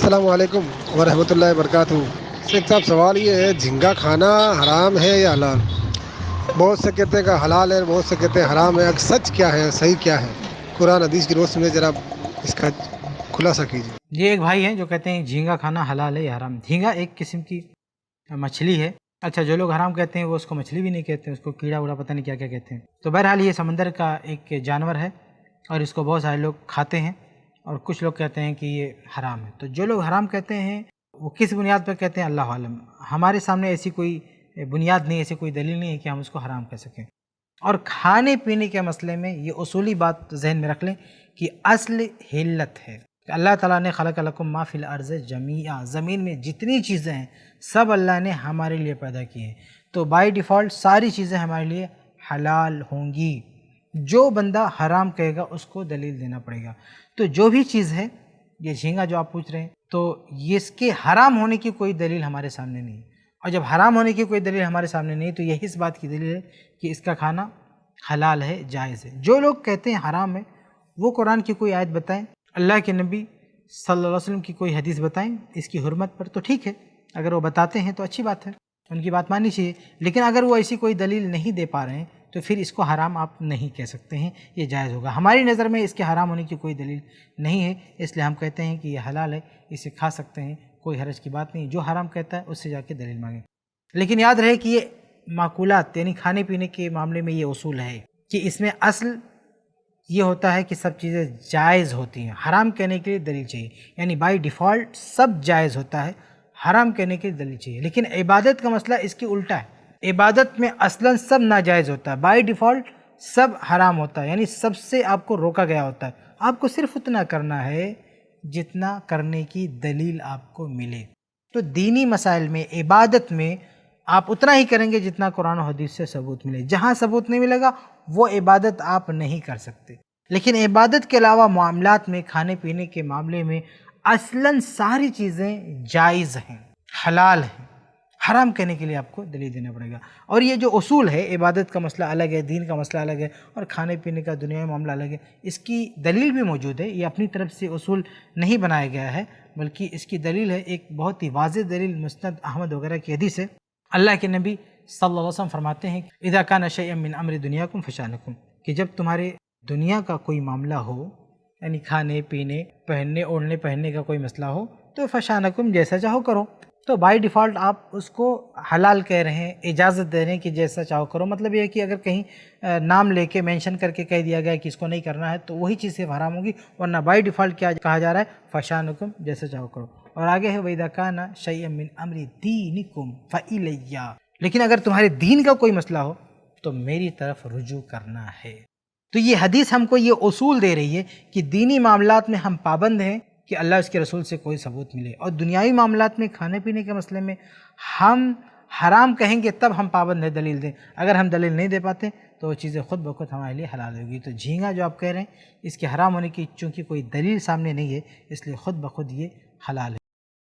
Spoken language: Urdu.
السلام علیکم ورحمۃ اللہ وبرکاتہ۔ شیخ صاحب، سوال یہ ہے، جھینگا کھانا حرام ہے یا حلال؟ بہت سے کہتے ہیں کہ حلال ہے، بہت سے کہتے ہیں حرام ہے۔ اب سچ کیا ہے، صحیح کیا ہے؟ قرآن حدیث کی روشنی میں ذرا اس کا خلاصہ کیجیے۔ یہ ایک بھائی ہیں جو کہتے ہیں جھینگا کھانا حلال ہے یا حرام۔ جھینگا ایک قسم کی مچھلی ہے۔ اچھا، جو لوگ حرام کہتے ہیں وہ اس کو مچھلی بھی نہیں کہتے، اس کو کیڑا وڑا پتہ نہیں کیا کیا کہتے ہیں۔ تو بہرحال یہ سمندر کا ایک جانور ہے اور اس کو بہت سارے لوگ کھاتے ہیں، اور کچھ لوگ کہتے ہیں کہ یہ حرام ہے۔ تو جو لوگ حرام کہتے ہیں وہ کس بنیاد پر کہتے ہیں، اللہ عالم۔ ہمارے سامنے ایسی کوئی بنیاد نہیں، ایسی کوئی دلیل نہیں ہے کہ ہم اس کو حرام کہہ سکیں۔ اور کھانے پینے کے مسئلے میں یہ اصولی بات ذہن میں رکھ لیں کہ اصل حلت ہے کہ اللہ تعالیٰ نے خلق لکم ما فی الارض جمیعا، زمین میں جتنی چیزیں ہیں سب اللہ نے ہمارے لیے پیدا کی ہیں، تو بائی ڈیفالٹ ساری چیزیں ہمارے لیے حلال ہوں گی۔ جو بندہ حرام کہے گا اس کو دلیل دینا پڑے گا۔ تو جو بھی چیز ہے، یہ جھینگا جو آپ پوچھ رہے ہیں، تو یہ اس کے حرام ہونے کی کوئی دلیل ہمارے سامنے نہیں ہے، اور جب حرام ہونے کی کوئی دلیل ہمارے سامنے نہیں تو یہی اس بات کی دلیل ہے کہ اس کا کھانا حلال ہے، جائز ہے۔ جو لوگ کہتے ہیں حرام ہے وہ قرآن کی کوئی آیت بتائیں، اللہ کے نبی صلی اللہ علیہ وسلم کی کوئی حدیث بتائیں اس کی حرمت پر، تو ٹھیک ہے، اگر وہ بتاتے ہیں تو اچھی بات ہے، ان کی بات ماننی چاہیے۔ لیکن اگر وہ ایسی کوئی دلیل نہیں دے پا رہے ہیں تو پھر اس کو حرام آپ نہیں کہہ سکتے ہیں، یہ جائز ہوگا۔ ہماری نظر میں اس کے حرام ہونے کی کوئی دلیل نہیں ہے، اس لیے ہم کہتے ہیں کہ یہ حلال ہے، اسے کھا سکتے ہیں، کوئی حرج کی بات نہیں۔ جو حرام کہتا ہے اس سے جا کے دلیل مانگیں۔ لیکن یاد رہے کہ یہ معقولات یعنی کھانے پینے کے معاملے میں یہ اصول ہے کہ اس میں اصل یہ ہوتا ہے کہ سب چیزیں جائز ہوتی ہیں۔ حرام کہنے کے لیے دلیل چاہیے، یعنی بائی ڈیفالٹ سب جائز ہوتا ہے، حرام کہنے کے لیے دلیل چاہیے۔ لیکن عبادت کا مسئلہ اس کی الٹا ہے، عبادت میں اصلاً سب ناجائز ہوتا ہے، بائی ڈیفالٹ سب حرام ہوتا ہے، یعنی سب سے آپ کو روکا گیا ہوتا ہے۔ آپ کو صرف اتنا کرنا ہے جتنا کرنے کی دلیل آپ کو ملے۔ تو دینی مسائل میں، عبادت میں آپ اتنا ہی کریں گے جتنا قرآن و حدیث سے ثبوت ملے۔ جہاں ثبوت نہیں ملے گا وہ عبادت آپ نہیں کر سکتے۔ لیکن عبادت کے علاوہ معاملات میں، کھانے پینے کے معاملے میں اصلاً ساری چیزیں جائز ہیں، حلال ہیں۔ حرام کہنے کے لیے آپ کو دلیل دینا پڑے گا۔ اور یہ جو اصول ہے، عبادت کا مسئلہ الگ ہے، دین کا مسئلہ الگ ہے، اور کھانے پینے کا دنیاوی معاملہ الگ ہے، اس کی دلیل بھی موجود ہے۔ یہ اپنی طرف سے اصول نہیں بنایا گیا ہے، بلکہ اس کی دلیل ہے ایک بہت ہی واضح دلیل، مسند احمد وغیرہ کی حدیث ہے۔ اللہ کے نبی صلی اللہ علیہ وسلم فرماتے ہیں اذا کان شیئا من امر دنیاکم فشانکم، کہ جب تمہارے دنیا کا کوئی معاملہ ہو، یعنی کھانے پینے، پہننے اوڑھنے پہننے کا کوئی مسئلہ ہو، تو فشانکم، جیسا چاہو کرو۔ تو بائی ڈیفالٹ آپ اس کو حلال کہہ رہے ہیں، اجازت دے رہے ہیں کہ جیسا چاہو کرو۔ مطلب یہ ہے کہ اگر کہیں نام لے کے مینشن کر کے کہہ دیا گیا کہ اس کو نہیں کرنا ہے تو وہی چیز صرف حرام ہوگی، ورنہ بائی ڈیفالٹ کیا کہا جا رہا ہے، فشانکم، جیسا چاہو کرو۔ اور آگے ہے وَإِذَا كَانَ شَيْئًا مِّنْ أَمْرِ دِينِكُمْ فَإِلَيَّ، لیکن اگر تمہارے دین کا کوئی مسئلہ ہو تو میری طرف رجوع کرنا ہے۔ تو یہ حدیث ہم کو یہ اصول دے رہی ہے کہ دینی معاملات میں ہم پابند ہیں کہ اللہ اس کے رسول سے کوئی ثبوت ملے، اور دنیاوی معاملات میں، کھانے پینے کے مسئلے میں ہم حرام کہیں گے تب ہم پابند ہیں دلیل دیں۔ اگر ہم دلیل نہیں دے پاتے تو وہ چیزیں خود بخود ہمارے لیے حلال ہوگی۔ تو جھینگا جو آپ کہہ رہے ہیں، اس کے حرام ہونے کی چونکہ کوئی دلیل سامنے نہیں ہے، اس لیے خود بخود یہ حلال ہے۔